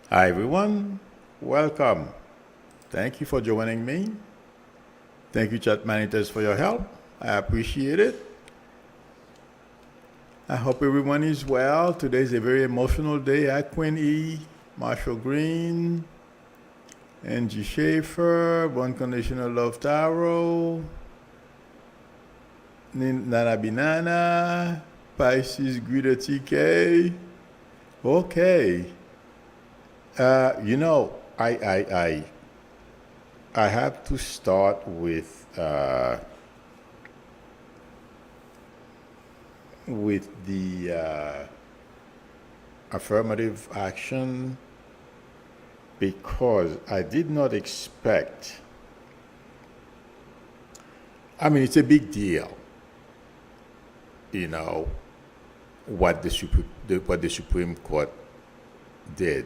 Hi everyone, welcome. Thank you for joining me. Thank you, chat managers, for your help. I appreciate it. I hope everyone is well. Today is a very emotional day at Queen E, Marshall Green, Angie Schaefer, One Conditional Love Tarot, Nana Binana, Pisces Greeter TK. Okay. I have to start with the affirmative action because I did not expect. I mean, it's a big deal, what the Supreme Court did.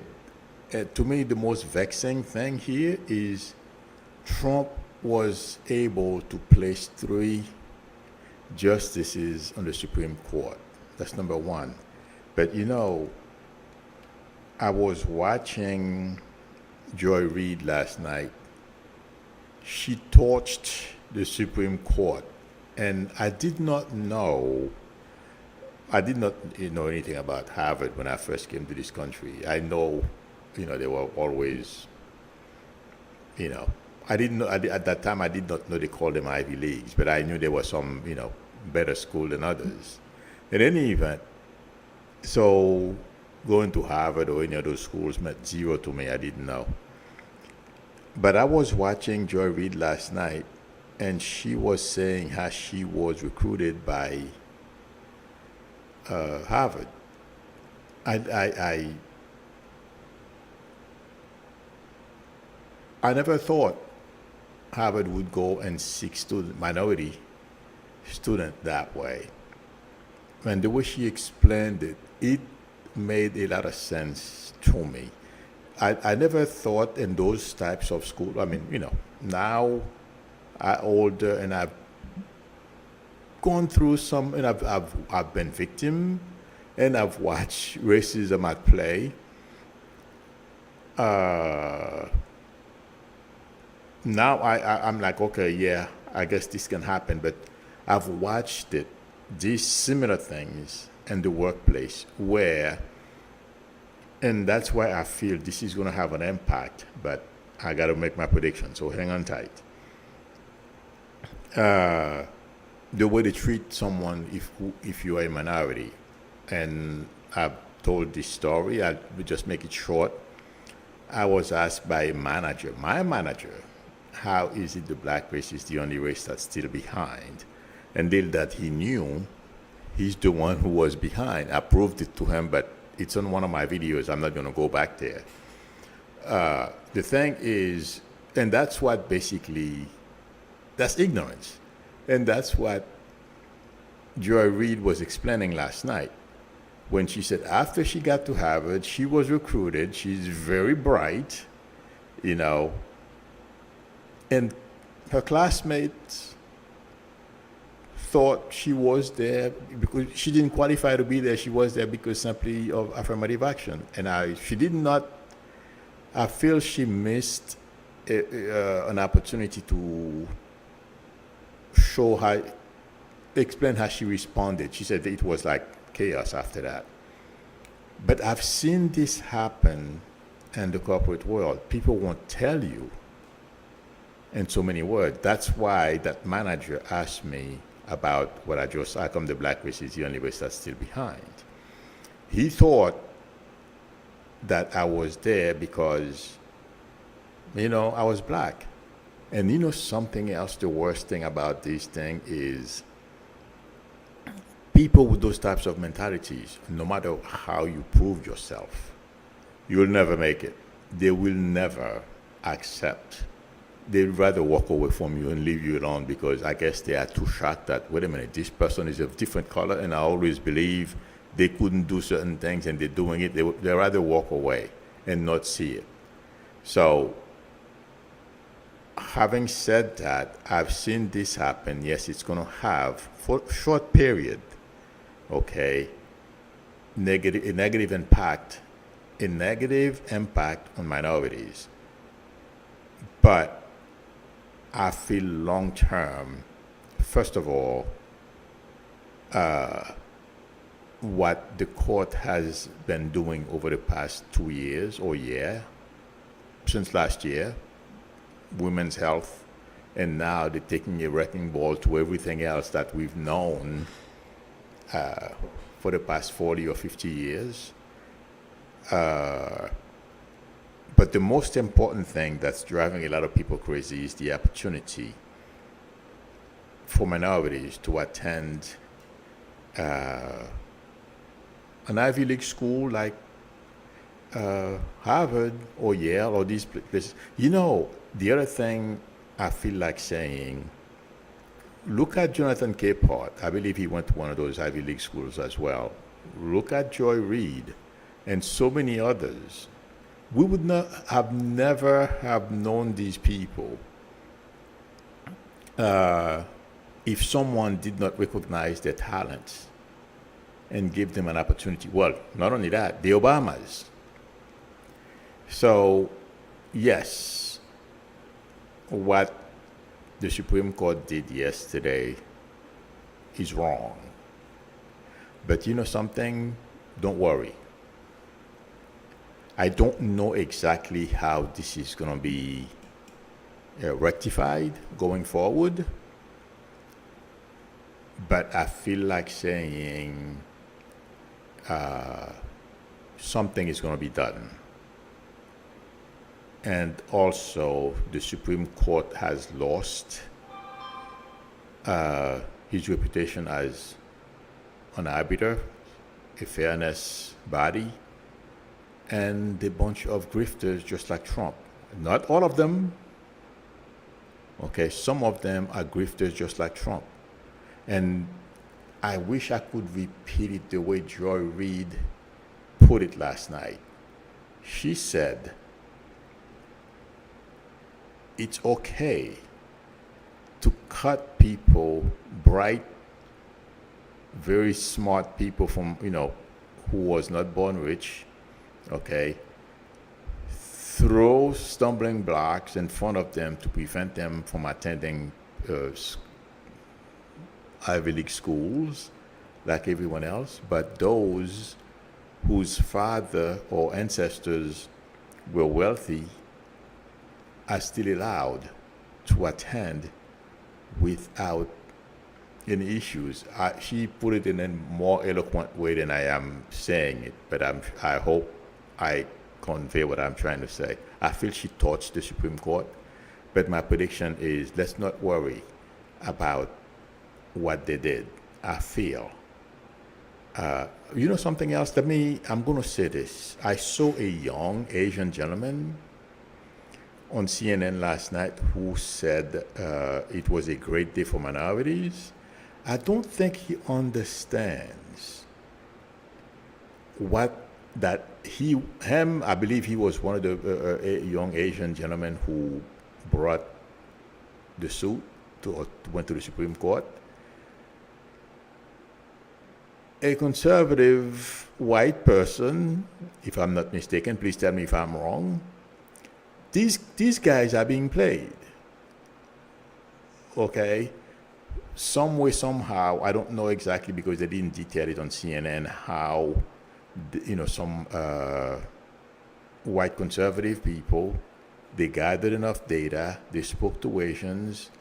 To me, the most vexing thing here is Trump was able to place 3 justices on the Supreme Court. That's number one. But I was watching Joy Reid last night. She torched the Supreme Court, and I did not know anything about Harvard when I first came to this country. I know, they were always, I didn't know, at that time I did not know they called them Ivy Leagues, but I knew there was some, better school than others. In any event, so going to Harvard or any of those schools meant zero to me. I didn't know. But I was watching Joy Reid last night, and she was saying how she was recruited by Harvard. I never thought Harvard would go and seek minority student that way. And the way she explained it, it made a lot of sense to me. I never thought in those types of schools. I mean, now I'm older and I've gone through some, and I've been victim, and I've watched racism at play. Now I'm like, okay, yeah, I guess this can happen, but I've watched these similar things in the workplace and that's why I feel this is going to have an impact, but I got to make my prediction, so hang on tight. The way they treat someone if you are a minority, and I've told this story, I'll just make it short. I was asked by my manager, how is it the black race is the only race that's still behind? And that he knew he's the one who was behind. I proved it to him, but it's on one of my videos. I'm not going to go back there. The thing is, and that's what that's ignorance. And that's what Joy Reid was explaining last night when she said after she got to Harvard, she was recruited. She's very bright, and her classmates thought she was there because she didn't qualify to be there. She was there because simply of affirmative action. And I feel she missed an opportunity to explain how she responded. She said it was like chaos after that. But I've seen this happen in the corporate world. People won't tell you in so many words. That's why that manager asked me about what how come the black race is the only race that's still behind. He thought that I was there because, I was black. And something else, the worst thing about this thing is people with those types of mentalities, no matter how you prove yourself, you'll never make it. They will never accept. They'd rather walk away from you and leave you alone because I guess they are too shocked that, wait a minute, this person is of different color, and I always believe they couldn't do certain things and they're doing it. They'd rather walk away and not see it. So, having said that, I've seen this happen. Yes, it's going to have, for a short period, okay, a negative impact a negative impact on minorities. But I feel long term, first of all, what the court has been doing over the past 2 years or year, since last year, women's health, and now they're taking a wrecking ball to everything else that we've known for the past 40 or 50 years. But the most important thing that's driving a lot of people crazy is the opportunity for minorities to attend an Ivy League school like Harvard or Yale or these places. The other thing I feel like saying, look at Jonathan Capehart. I believe he went to one of those Ivy League schools as well. Look at Joy Reid and so many others. We would never have known these people if someone did not recognize their talents and give them an opportunity. Well, not only that, the Obamas. So, yes, what the Supreme Court did yesterday is wrong. But you know something? Don't worry. I don't know exactly how this is going to be rectified going forward, but I feel like saying something is going to be done. And also, the Supreme Court has lost his reputation as an arbiter, a fairness body, and a bunch of grifters just like Trump. Not all of them. Okay, some of them are grifters just like Trump. And I wish I could repeat it the way Joy Reid put it last night. She said, it's okay to cut people, bright, very smart people from, who was not born rich, okay, throw stumbling blocks in front of them to prevent them from attending Ivy League schools like everyone else, but those whose father or ancestors were wealthy are still allowed to attend without any issues. She put it in a more eloquent way than I am saying it, but I hope I convey what I'm trying to say. I feel she touched the Supreme Court, but my prediction is let's not worry about what they did. I feel. Something else? I'm going to say this. I saw a young Asian gentleman on CNN last night who said it was a great day for minorities. I don't think he understands I believe he was one of the young Asian gentlemen who brought the suit went to the Supreme Court. A conservative white person, if I'm not mistaken, please tell me if I'm wrong, these guys are being played. Okay? Some way, somehow, I don't know exactly because they didn't detail it on CNN how, some white conservative people, they gathered enough data, they spoke to Asians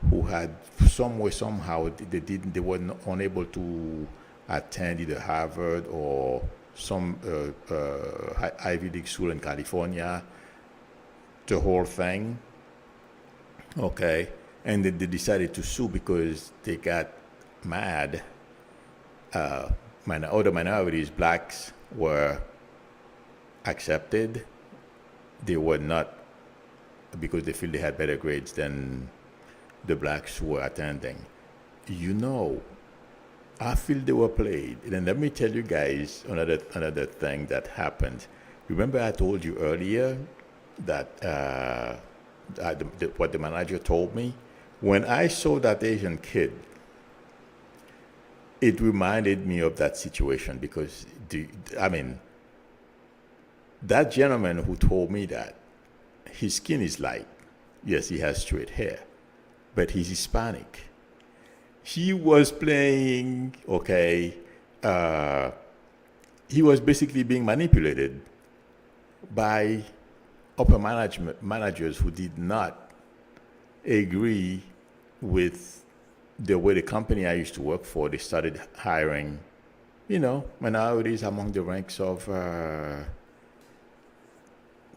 who had some way, somehow, they were unable to attend either Harvard or some Ivy League school in California, the whole thing, okay, and they decided to sue because they got mad. Other minorities, blacks, were accepted. They were not, because they feel they had better grades than the blacks who were attending. I feel they were played. And then let me tell you guys another thing that happened. Remember I told you earlier that what the manager told me? When I saw that Asian kid, it reminded me of that situation because, That gentleman who told me that, his skin is light. Yes, he has straight hair, but he's Hispanic. He was playing, okay, he was basically being manipulated by upper managers who did not agree with the way the company I used to work for. They started hiring, minorities among the ranks of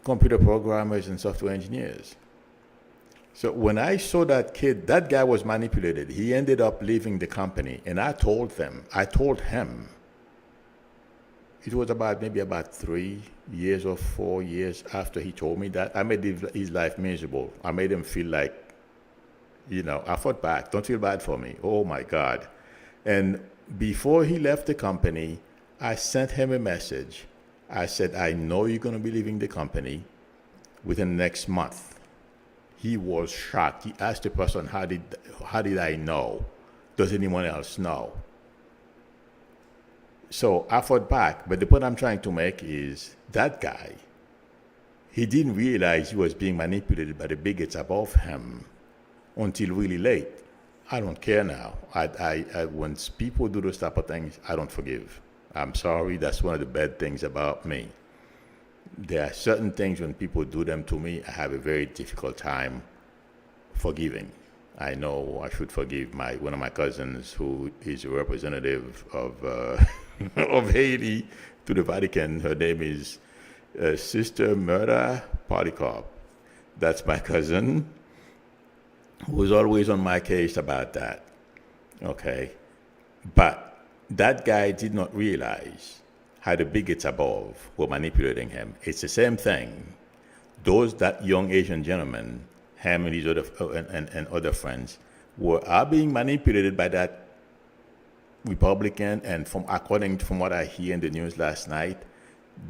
computer programmers and software engineers. So when I saw that kid, that guy was manipulated. He ended up leaving the company, and I told him, it was maybe about 3 years or 4 years after he told me that, I made his life miserable. I made him feel like, I fought back. Don't feel bad for me. Oh my God. And before he left the company, I sent him a message. I said, I know you're going to be leaving the company within the next month. He was shocked. He asked the person, how did I know? Does anyone else know? So I fought back. But the point I'm trying to make is that guy, he didn't realize he was being manipulated by the bigots above him until really late. I don't care now. When people do those type of things, I don't forgive. I'm sorry. That's one of the bad things about me. There are certain things when people do them to me, I have a very difficult time forgiving. I know I should forgive one of my cousins who is a representative of of Haiti to the Vatican. Her name is Sister Murda Polycarp. That's my cousin who was always on my case about that. Okay, but that guy did not realize how the bigots above were manipulating him. It's the same thing. That young Asian gentleman, him and his other friends, are being manipulated by that Republican, and according to what I hear in the news last night,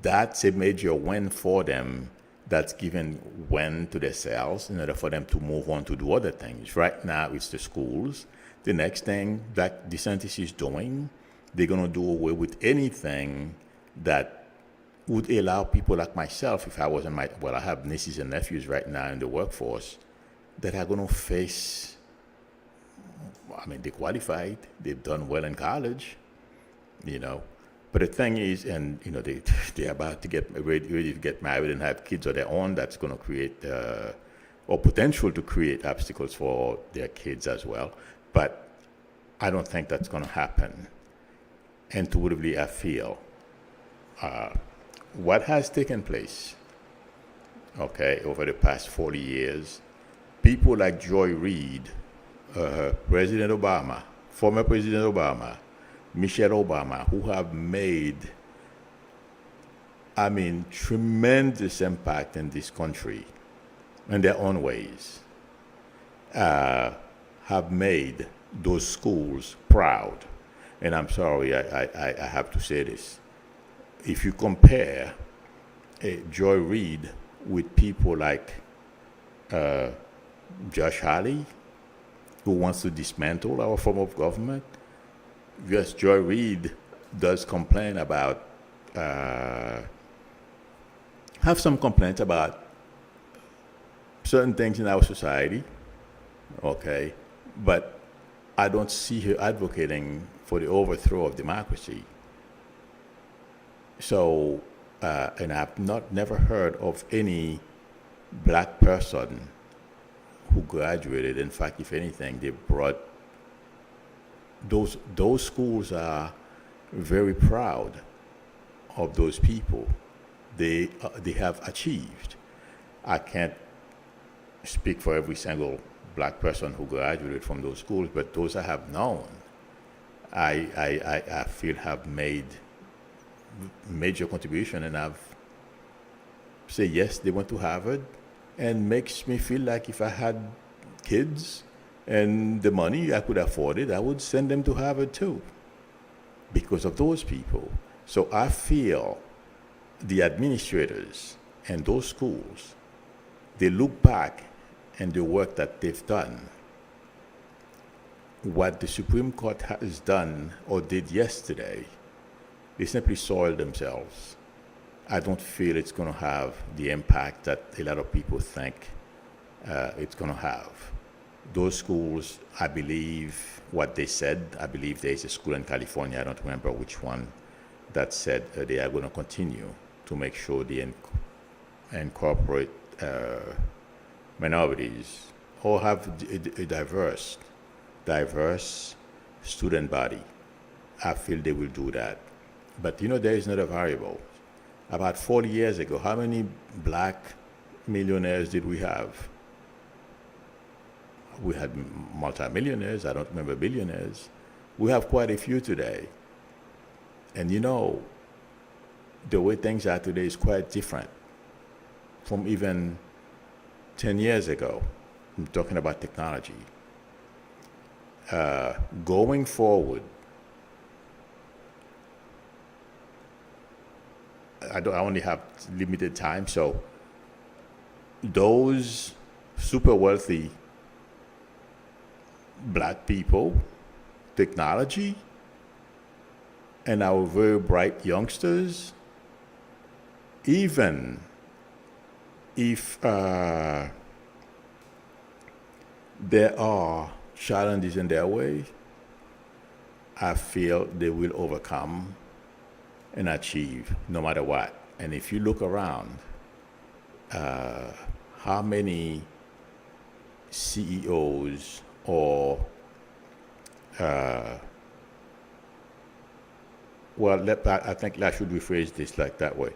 that's a major win for them. That's given win to themselves in order for them to move on to do other things. Right now, it's the schools. The next thing that DeSantis is doing, they're going to do away with anything that would allow people like myself, if I wasn't I have nieces and nephews right now in the workforce that are going to face, they qualified, they've done well in college, But the thing is, they're about to get ready to get married and have kids of their own. That's going to create, or potential to create obstacles for their kids as well. But I don't think that's going to happen. Intuitively, I feel what has taken place, over the past 40 years, people like Joy Reid, President Obama, former President Obama, Michelle Obama, who have made, tremendous impact in this country in their own ways, have made those schools proud. And I'm sorry, I have to say this. If you compare Joy Reid with people like Josh Hawley, who wants to dismantle our form of government, yes, Joy Reid does complain about, have some complaints about certain things in our society, but I don't see her advocating for the overthrow of democracy. So, and I've never heard of any black person who graduated. In fact, if anything, they brought those schools are very proud of those people. They have achieved. I can't speak for every single black person who graduated from those schools, but those I have known, I feel have made major contribution, and I've said yes, they went to Harvard, and makes me feel like if I had kids and the money I could afford it, I would send them to Harvard too, because of those people. So I feel the administrators and those schools, they look back and the work that they've done. What the Supreme Court has done or did yesterday, they simply soiled themselves. I don't feel it's going to have the impact that a lot of people think it's going to have. Those schools, I believe what they said, I believe there's a school in California, I don't remember which one, that said they are going to continue to make sure they incorporate minorities or have a diverse student body. I feel they will do that. But there is another variable. About 40 years ago, how many black millionaires did we have? We had multimillionaires, I don't remember billionaires. We have quite a few today. And the way things are today is quite different from even 10 years ago. I'm talking about technology. Going forward, I only have limited time, so those super wealthy black people, technology, and our very bright youngsters, even if there are challenges in their way, I feel they will overcome and achieve no matter what. And if you look around, how many CEOs or I think I should rephrase this like that way.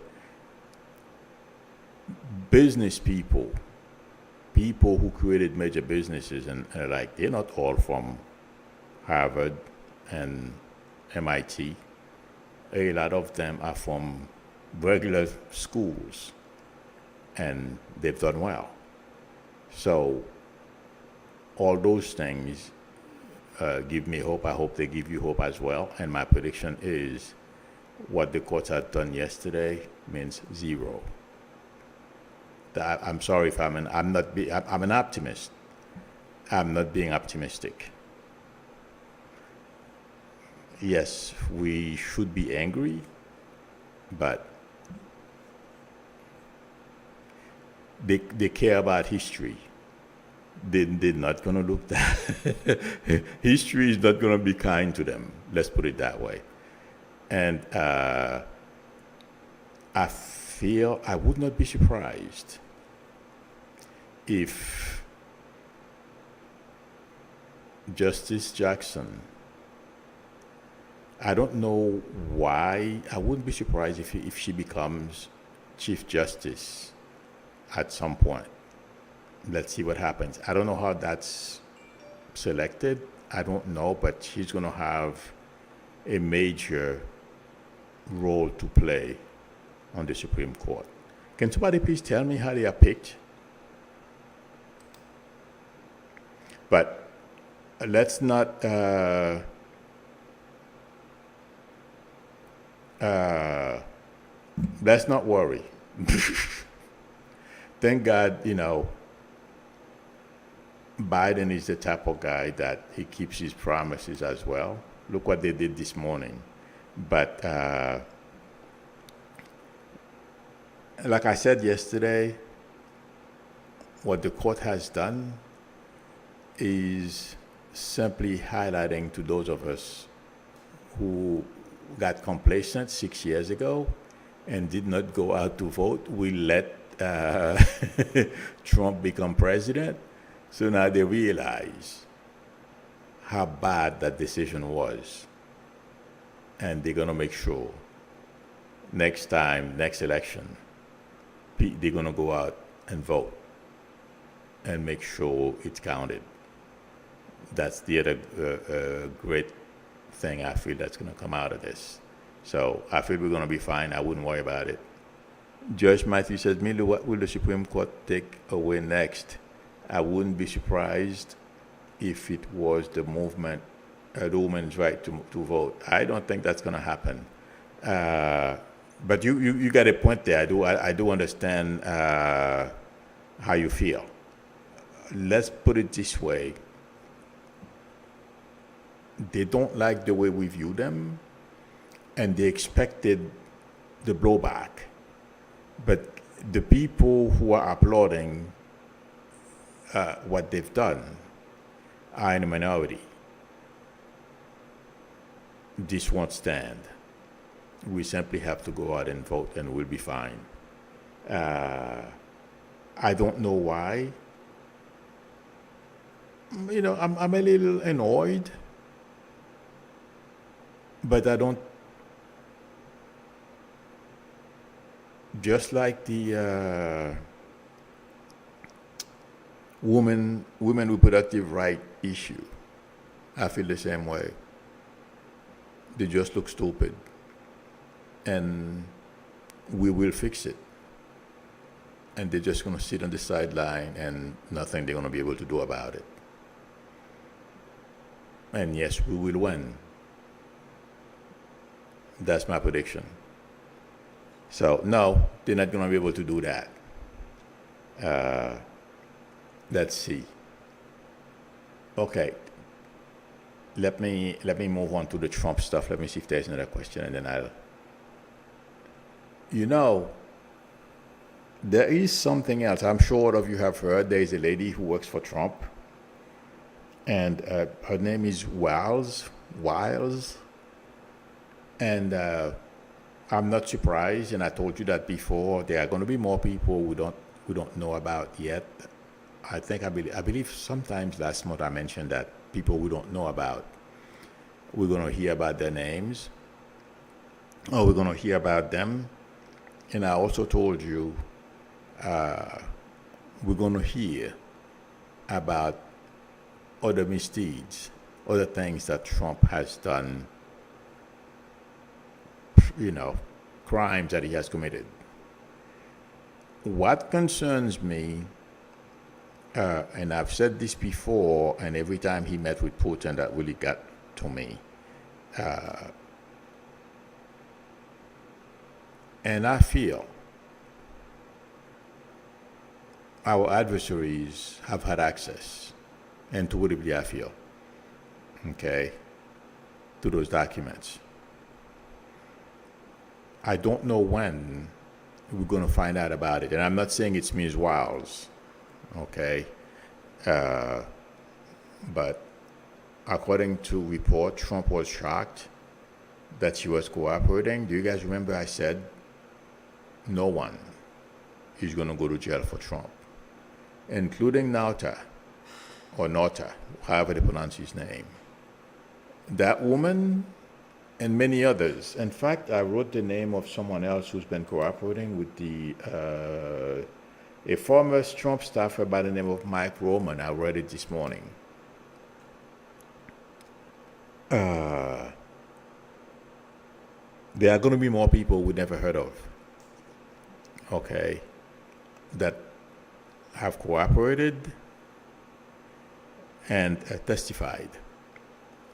Business people who created major businesses and they're not all from Harvard and MIT. A lot of them are from regular schools, and they've done well. So all those things give me hope. I hope they give you hope as well. And my prediction is what the courts had done yesterday means zero. I'm sorry if I'm an optimist. I'm not being optimistic. Yes, we should be angry, but they care about history. They're not going to look that. History is not going to be kind to them. Let's put it that way. And I feel I would not be surprised if Justice Jackson, I don't know why, I wouldn't be surprised if she becomes Chief Justice at some point. Let's see what happens. I don't know how that's selected. I don't know, but she's going to have a major role to play on the Supreme Court. Can somebody please tell me how they are picked? But let's not worry. Thank God, Biden is the type of guy that he keeps his promises as well. Look what they did this morning. But like I said yesterday, what the court has done is simply highlighting to those of us who got complacent 6 years ago and did not go out to vote. We let Trump become president. So now they realize how bad that decision was. And they're going to make sure next time, next election, they're going to go out and vote and make sure it's counted. That's the other great thing I feel that's going to come out of this. So I feel we're going to be fine. I wouldn't worry about it. Judge Matthew says, Milou, what will the Supreme Court take away next? I wouldn't be surprised if it was the movement, the woman's right to vote. I don't think that's going to happen. But you got a point there. I do understand how you feel. Let's put it this way. They don't like the way we view them, and they expected the blowback. But the people who are applauding what they've done are in a minority. This won't stand. We simply have to go out and vote and we'll be fine. I don't know why. I'm a little annoyed, but I don't. Just like the women reproductive right issue, I feel the same way. They just look stupid, and we will fix it. And they're just going to sit on the sideline and nothing they're going to be able to do about it. And yes, we will win. That's my prediction. So no, they're not going to be able to do that. Let's see. Okay. Let me move on to the Trump stuff. Let me see if there's another question, and then I'll. There is something else. I'm sure all of you have heard. There is a lady who works for Trump, and her name is Wiles, and I'm not surprised. And I told you that before. There are going to be more people we don't know about yet. I believe sometimes last month I mentioned that people we don't know about, we're going to hear about their names, or we're going to hear about them. And I also told you we're going to hear about other misdeeds, other things that Trump has done, crimes that he has committed. What concerns me, and I've said this before, and every time he met with Putin, that really got to me. And I feel our adversaries have had access, and intuitively I feel, to those documents. I don't know when we're going to find out about it, and I'm not saying it's Ms. Wiles, but according to report, Trump was shocked that she was cooperating. Do you guys remember I said no one is going to go to jail for Trump, including Nauta, however they pronounce his name. That woman and many others. In fact, I wrote the name of someone else who's been cooperating with a former Trump staffer by the name of Mike Roman. I read it this morning. There are going to be more people we never heard of, that have cooperated and testified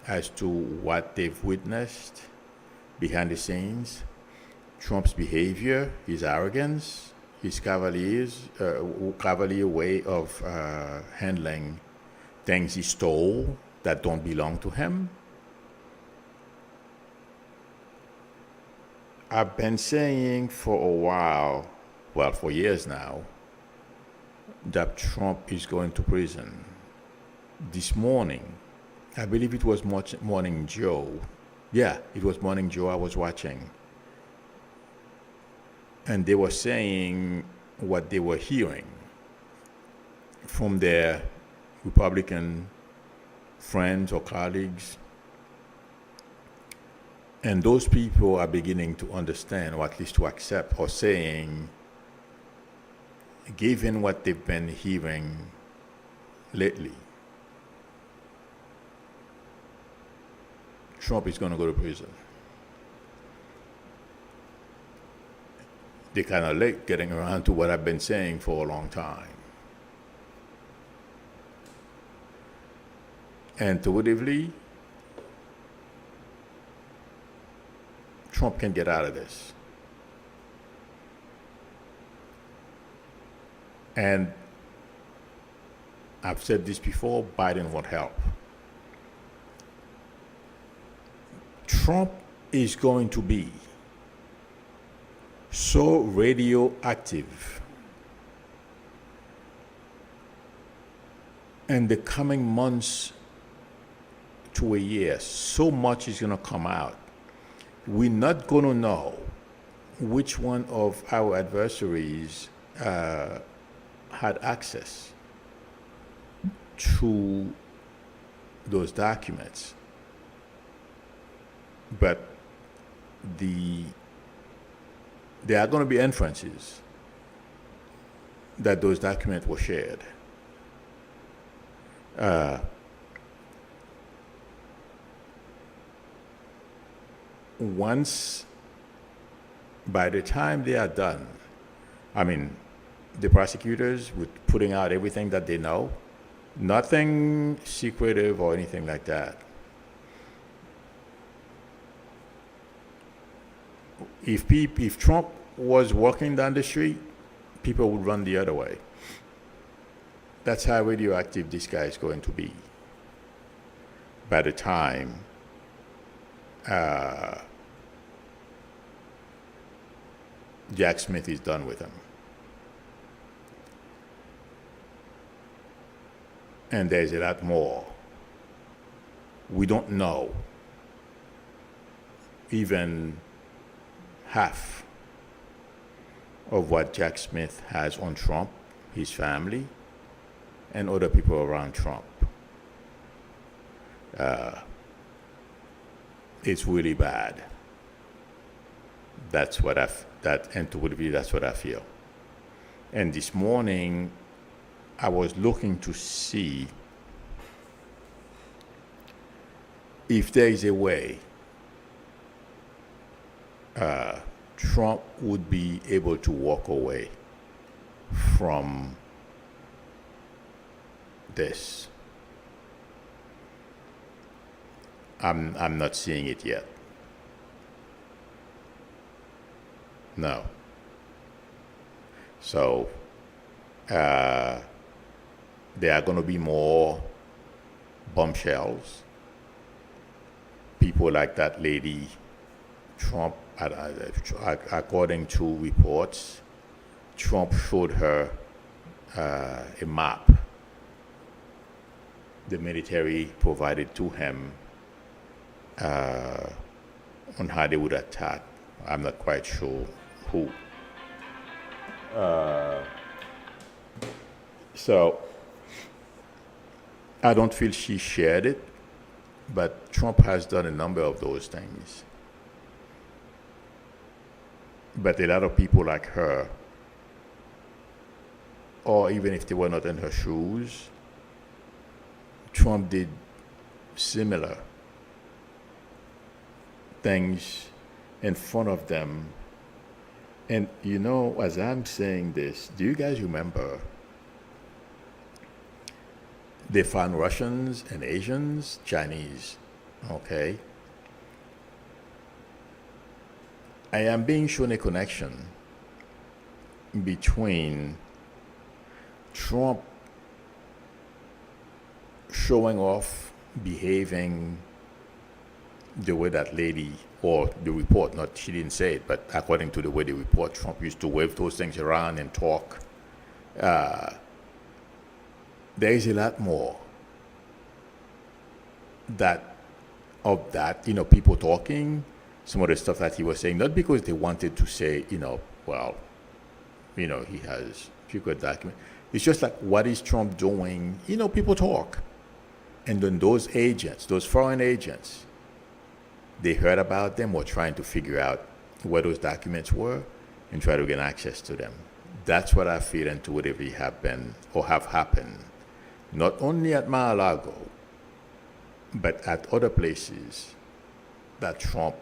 as to what they've witnessed behind the scenes, Trump's behavior, his arrogance, his cavalier way of handling things he stole that don't belong to him. I've been saying for a while, for years now, that Trump is going to prison. This morning, I believe it was Morning Joe. Yeah, it was Morning Joe I was watching. And they were saying what they were hearing from their Republican friends or colleagues. And those people are beginning to understand, or at least to accept, or saying, given what they've been hearing lately, Trump is going to go to prison. They're kind of late getting around to what I've been saying for a long time. Intuitively, Trump can get out of this. And I've said this before, Biden won't help. Trump is going to be so radioactive. In the coming months to a year, so much is going to come out. We're not going to know which one of our adversaries had access to those documents. But there are going to be inferences that those documents were shared. Once, by the time they are done, I mean, the prosecutors with putting out everything that they know, nothing secretive or anything like that. If Trump was walking down the street, people would run the other way. That's how radioactive this guy is going to be by the time Jack Smith is done with him. And there's a lot more. We don't know even half of what Jack Smith has on Trump, his family, and other people around Trump. It's really bad. That's what intuitively, that's what I feel. And this morning, I was looking to see if there is a way Trump would be able to walk away from this. I'm not seeing it yet. No. So there are going to be more bombshells. People like that lady, Trump, according to reports, Trump showed her a map the military provided to him on how they would attack. I'm not quite sure who. So I don't feel she shared it, but Trump has done a number of those things. But a lot of people like her, or even if they were not in her shoes, Trump did similar things in front of them. And you know, as I'm saying this, do you guys remember they found Russians and Asians, Chinese, okay? I am being shown a connection between Trump showing off, behaving the way that lady, or the report, not she didn't say it, but according to the way the report, Trump used to wave those things around and talk. There is a lot more of that, people talking, some of the stuff that he was saying, not because they wanted to say, he has secret documents. It's just like, what is Trump doing? People talk. And then those agents, those foreign agents, they heard about them or trying to figure out where those documents were and try to get access to them. That's what I feel intuitively happened or have happened, not only at Mar-a-Lago, but at other places that Trump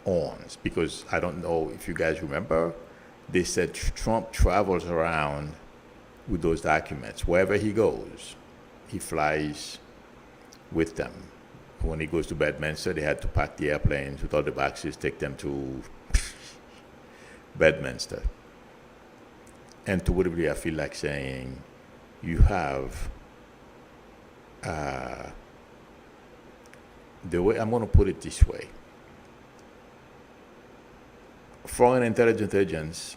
owns. Because I don't know if you guys remember, they said Trump travels around with those documents. Wherever he goes, he flies with them. When he goes to Bedminster, they had to pack the airplanes with all the boxes, take them to Bedminster. And intuitively, I feel like saying, you have the way, I'm going to put it this way. foreign intelligence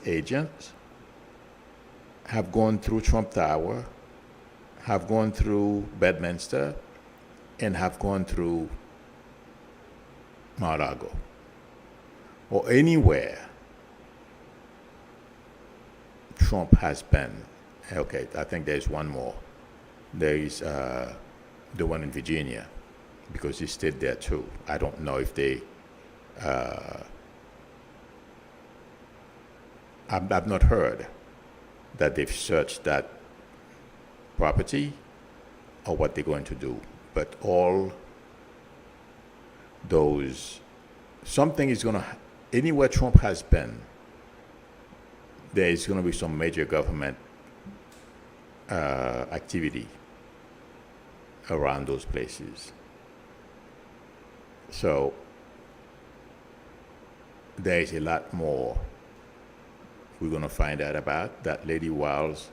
agents have gone through Trump Tower, have gone through Bedminster, and have gone through Mar-a-Lago, or anywhere Trump has been. Okay, I think there's one more. There is the one in Virginia, because he stayed there too. I don't know if they. I've not heard that they've searched that property or what they're going to do. But all those, something is going to, anywhere Trump has been, there is going to be some major government activity around those places. So there is a lot more we're going to find out about. That Lady Wiles,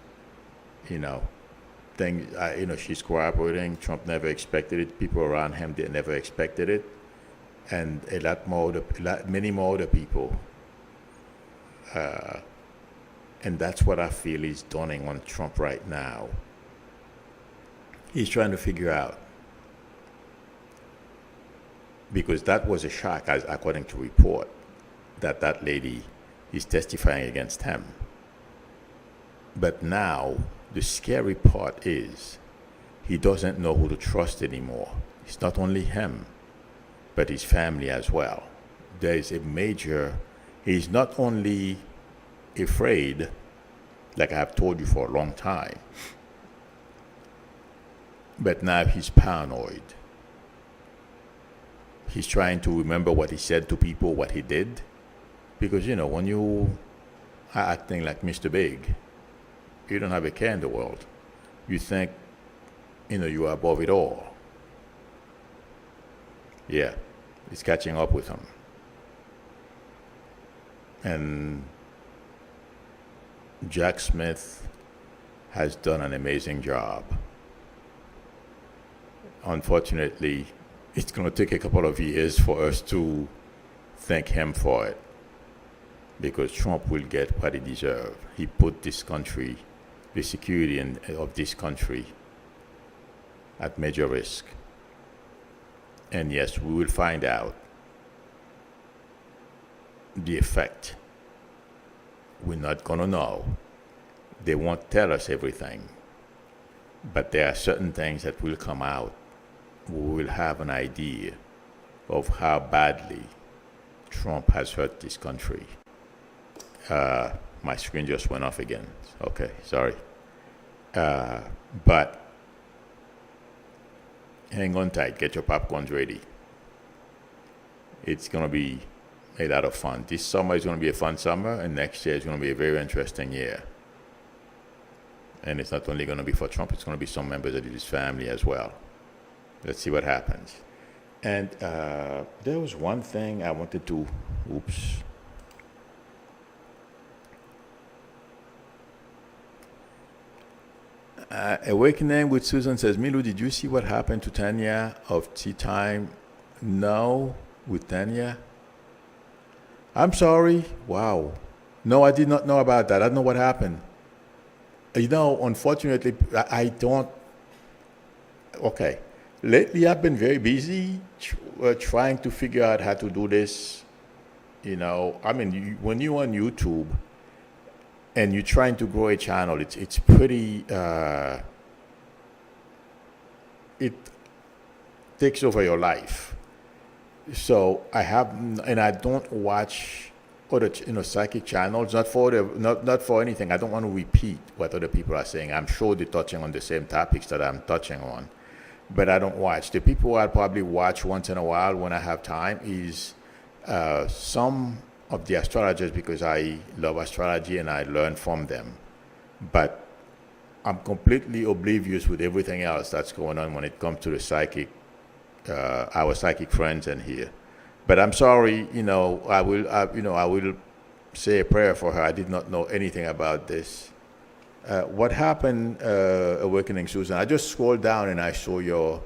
thing, she's cooperating. Trump never expected it. People around him, they never expected it. And many more other people. And that's what I feel is dawning on Trump right now. He's trying to figure out, because that was a shock, as according to report, that lady is testifying against him. But now, the scary part is he doesn't know who to trust anymore. It's not only him, but his family as well. There is a major, he's not only afraid, like I have told you for a long time, but now he's paranoid. He's trying to remember what he said to people, what he did. Because, when you are acting like Mr. Big, you don't have a care in the world. You think, you are above it all. Yeah, it's catching up with him. And Jack Smith has done an amazing job. Unfortunately, it's going to take a couple of years for us to thank him for it, because Trump will get what he deserves. He put this country, the security of this country, at major risk. And yes, we will find out the effect. We're not going to know. They won't tell us everything. But there are certain things that will come out. We will have an idea of how badly Trump has hurt this country. My screen just went off again. Okay, sorry. But hang on tight. Get your popcorns ready. It's going to be a lot of fun. This summer is going to be a fun summer, and next year is going to be a very interesting year. And it's not only going to be for Trump, it's going to be some members of his family as well. Let's see what happens. And there was one thing I wanted to, Awakening with Susan says, Milou, did you see what happened to Tanya of Tea Time? No, with Tanya? I'm sorry. Wow. No, I did not know about that. I don't know what happened. Unfortunately, I don't. Okay. Lately, I've been very busy trying to figure out how to do this. When you're on YouTube and you're trying to grow a channel, it's pretty. It takes over your life. So I don't watch other psychic channels, not for anything. I don't want to repeat what other people are saying. I'm sure they're touching on the same topics that I'm touching on, but I don't watch. The people I'll probably watch once in a while when I have time is some of the astrologers, because I love astrology and I learn from them. But I'm completely oblivious with everything else that's going on when it comes to the psychic, our psychic friends in here. But I'm sorry, I will say a prayer for her. I did not know anything about this. What happened, Awakening Susan? I just scrolled down and I saw your.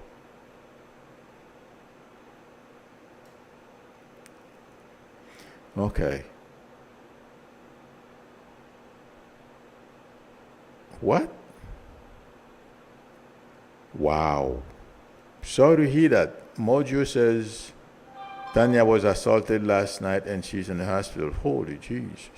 Okay. What? Wow. Sorry to hear that. Mojo says Tanya was assaulted last night and she's in the hospital. Holy Jesus.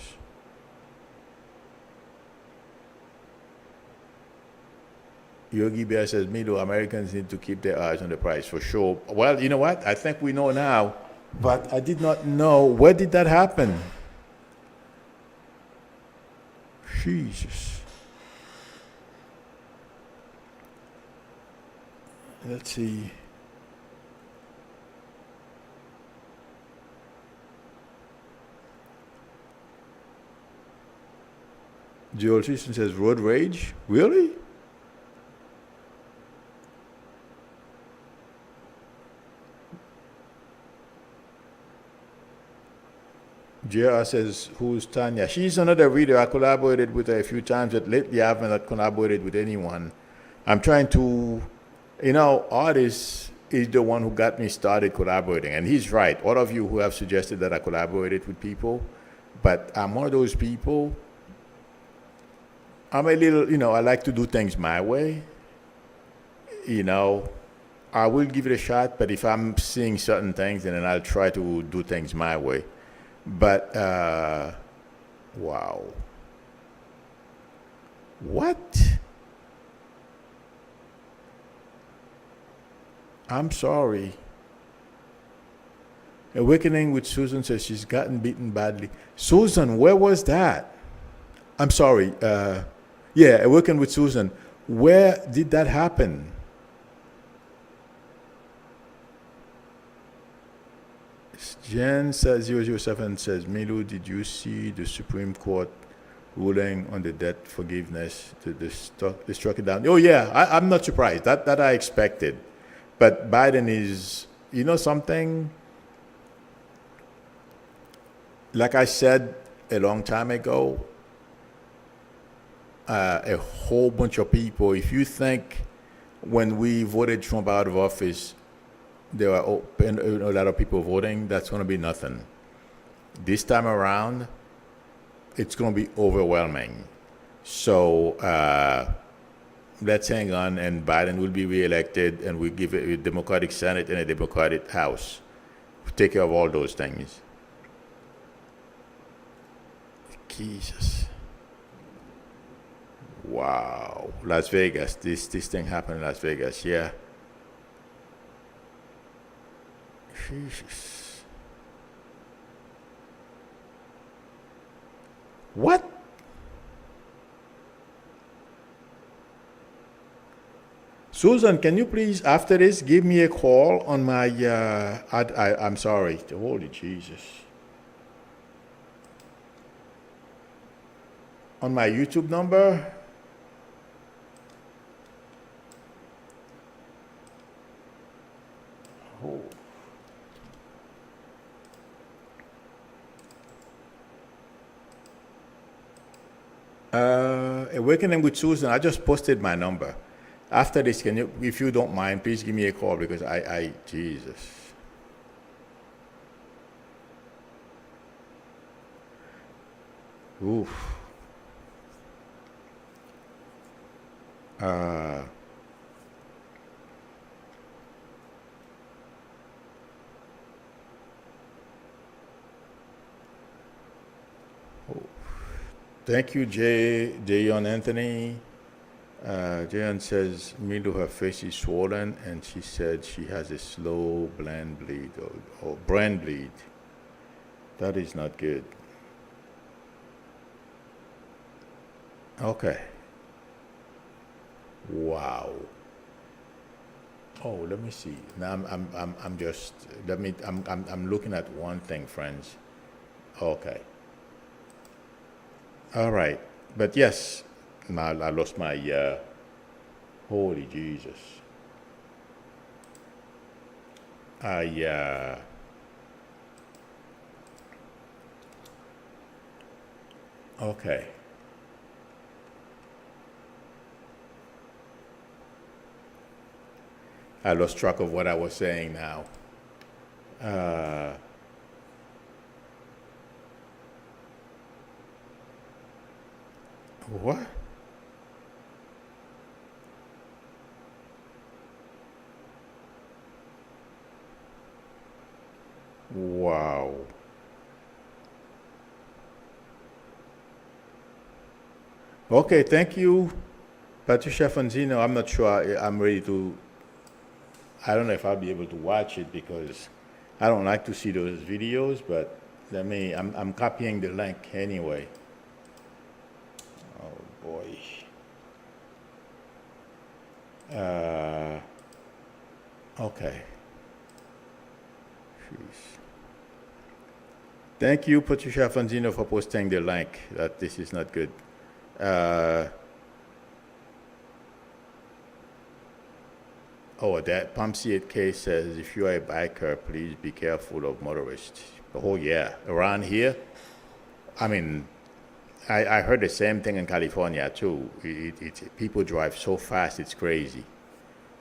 Yogi Bear says, Milou, Americans need to keep their eyes on the price for sure. Well, you know what? I think we know now, but I did not know. Where did that happen? Jesus. Let's see. Joel Season says, road rage? Really? JR says, who's Tanya? She's another reader. I collaborated with her a few times, but lately I haven't not collaborated with anyone. I'm trying to, artist is the one who got me started collaborating. And he's right. All of you who have suggested that I collaborated with people, but I'm one of those people. I'm a little, I like to do things my way. I will give it a shot, but if I'm seeing certain things, then I'll try to do things my way. But, wow. What? I'm sorry. Awakening with Susan says she's gotten beaten badly. Susan, where was that? I'm sorry. Yeah, Awakening with Susan. Where did that happen? Jen says 007 says, Milou, did you see the Supreme Court ruling on the debt forgiveness? They struck it down. Oh yeah, I'm not surprised. That I expected. But Biden is, something? Like I said a long time ago, a whole bunch of people, if you think when we voted Trump out of office, there were a lot of people voting, that's going to be nothing. This time around, it's going to be overwhelming. So let's hang on, and Biden will be reelected, and we'll give it a Democratic Senate and a Democratic House. We'll take care of all those things. Jesus. Wow. Las Vegas. This thing happened in Las Vegas, yeah. Jesus. What? Susan, can you please, after this, give me a call on my, I'm sorry. Holy Jesus. On my YouTube number? Oh. Awakening with Susan, I just posted my number. After this, can you, if you don't mind, please give me a call because Jesus. Oof. Thank you, Jayon Anthony. Jayon says, Milou, her face is swollen, and she said she has a slow brain bleed or brain bleed. That is not good. Okay. Wow. Oh, let me see. Now I'm just I'm looking at one thing, friends. Okay. All right, but yes, now I lost my, holy Jesus. Okay. I lost track of what I was saying now. What? Wow. Okay, thank you, Patricia Fonzino. I'm not sure I'm ready to. I don't know if I'll be able to watch it because I don't like to see those videos, but I'm copying the link anyway. Oh boy. Okay. Jeez. Thank you, Patricia Fonzino, for posting the link. That this is not good. That Pumpsy 8K says, if you are a biker, please be careful of motorists. Oh, yeah. Around here, I mean, I heard the same thing in California, too. People drive so fast, it's crazy.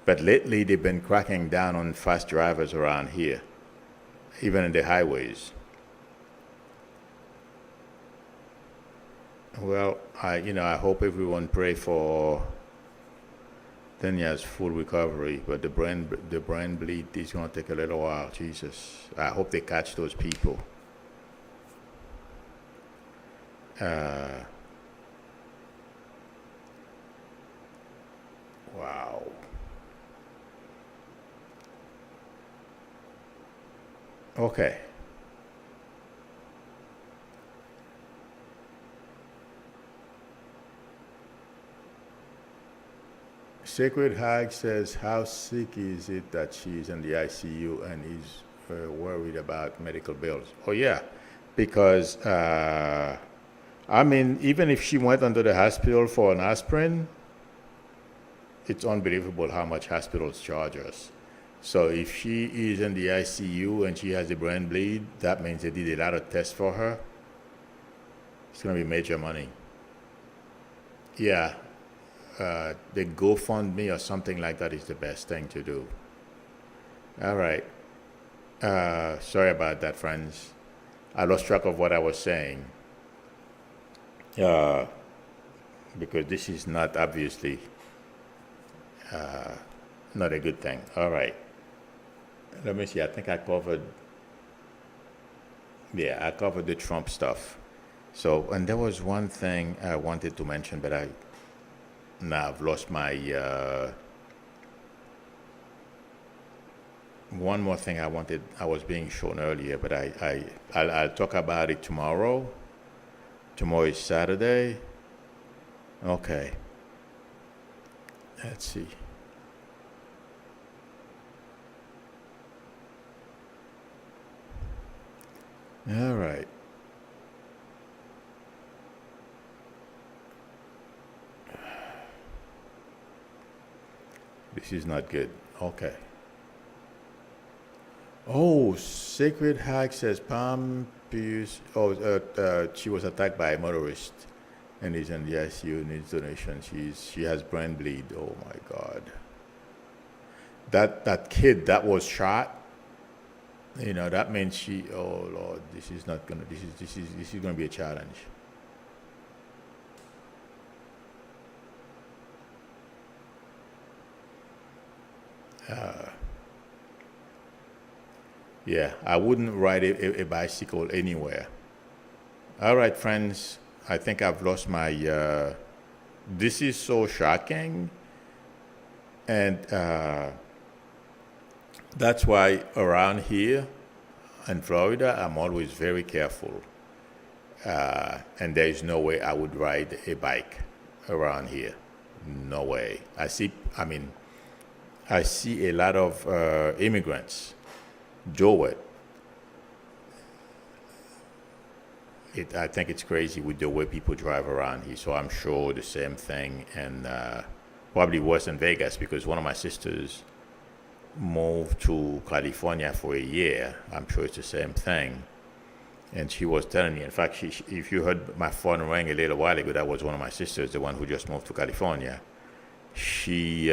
But lately, they've been cracking down on fast drivers around here, even in the highways. Well, I hope everyone pray for Tanya's full recovery, but the brain bleed is going to take a little while. Jesus, I hope they catch those people. Wow. Okay. Sacred Hag says, how sick is it that she's in the ICU and is worried about medical bills? Oh, yeah, because, even if she went under the hospital for an aspirin, it's unbelievable how much hospitals charge us. So if she is in the ICU and she has a brain bleed, that means they did a lot of tests for her. It's going to be major money. Yeah. The GoFundMe or something like that is the best thing to do. All right. Sorry about that, friends. I lost track of what I was saying. Because this is not obviously not a good thing. All right. Let me see. I think I covered the Trump stuff. So, and there was one thing I wanted to mention, but now I've lost my. One more thing I was being shown earlier, but I'll talk about it tomorrow. Tomorrow is Saturday. Okay. Let's see. All right. This is not good. Okay. Oh, Sacred Hag says Pam Pierce. She was attacked by a motorist and is in the ICU, needs donation. She has brain bleed. Oh my God. That kid that was shot. That means she. Oh Lord, this is not gonna. This is gonna be a challenge. Yeah, I wouldn't ride a bicycle anywhere. All right, friends, I think I've lost my. This is so shocking, and that's why around here in Florida, I'm always very careful. And there is no way I would ride a bike around here. No way. I see a lot of immigrants do it. I think it's crazy with the way people drive around here. So I'm sure the same thing, and probably worse in Vegas because one of my sisters moved to California for a year. I'm sure it's the same thing. And she was telling me, in fact, if you heard my phone ring a little while ago, that was one of my sisters, the one who just moved to California. She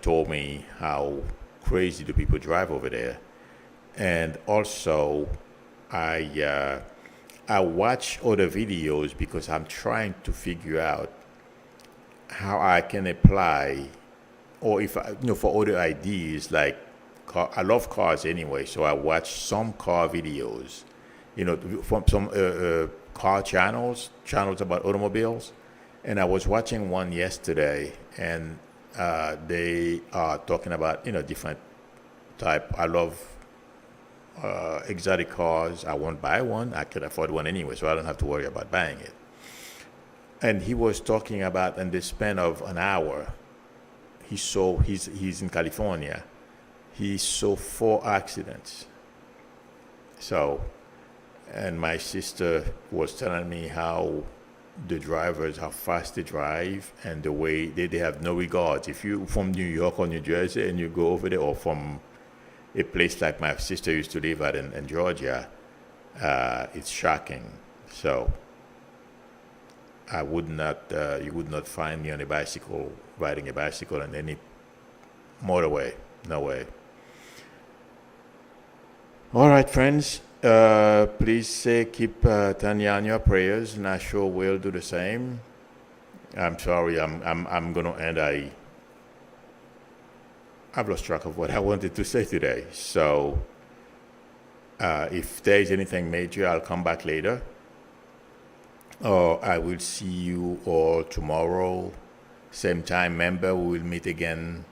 told me how crazy the people drive over there. And also, I watch other videos because I'm trying to figure out how I can apply, or if I, for other ideas, like I love cars anyway, so I watch some car videos, from some car channels about automobiles. And I was watching one yesterday, and they are talking about, different type. I love exotic cars. I won't buy one. I could afford one anyway, so I don't have to worry about buying it. And he was talking about, in the span of an hour, he's in California. He saw 4 accidents. So, and my sister was telling me how the drivers, how fast they drive, and the way they have no regards. If you from New York or New Jersey and you go over there, or from a place like my sister used to live at in Georgia, it's shocking. So I would not, you would not find me on a bicycle, riding a bicycle on any motorway. No way. All right, friends. Please keep Tanya on your prayers, and I sure will do the same. I'm sorry, I'm gonna end. I've lost track of what I wanted to say today. So if there is anything major, I'll come back later. Or I will see you all tomorrow, same time. Remember, we will meet again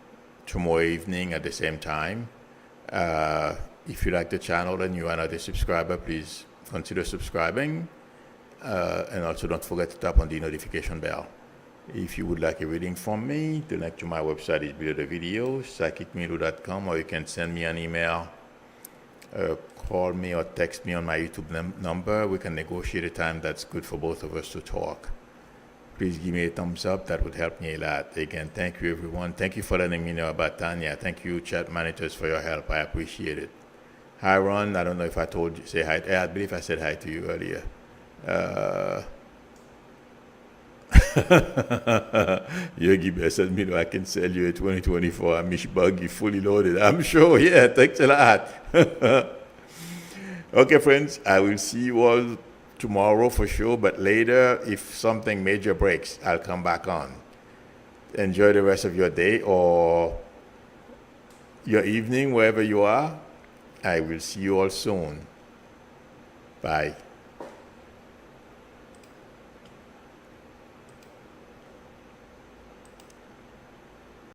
tomorrow evening at the same time. If you like the channel and you are not a subscriber, please consider subscribing. And also don't forget to tap on the notification bell. If you would like a reading from me, the link to my website is below the video, psychicmilou.com, or you can send me an email, call me or text me on my YouTube number. We can negotiate a time that's good for both of us to talk. Please give me a thumbs up. That would help me a lot. Again, thank you, everyone. Thank you for letting me know about Tanya. Thank you, chat managers, for your help. I appreciate it. Hi, Ron. I don't know if I told you, say hi. I believe I said hi to you earlier. Yogi Bear said, Milou, I can sell you a 2024 Amish buggy fully loaded. I'm sure. Yeah, thanks a lot. Okay, friends, I will see you all tomorrow for sure, but later, if something major breaks, I'll come back on. Enjoy the rest of your day or your evening, wherever you are. I will see you all soon. Bye.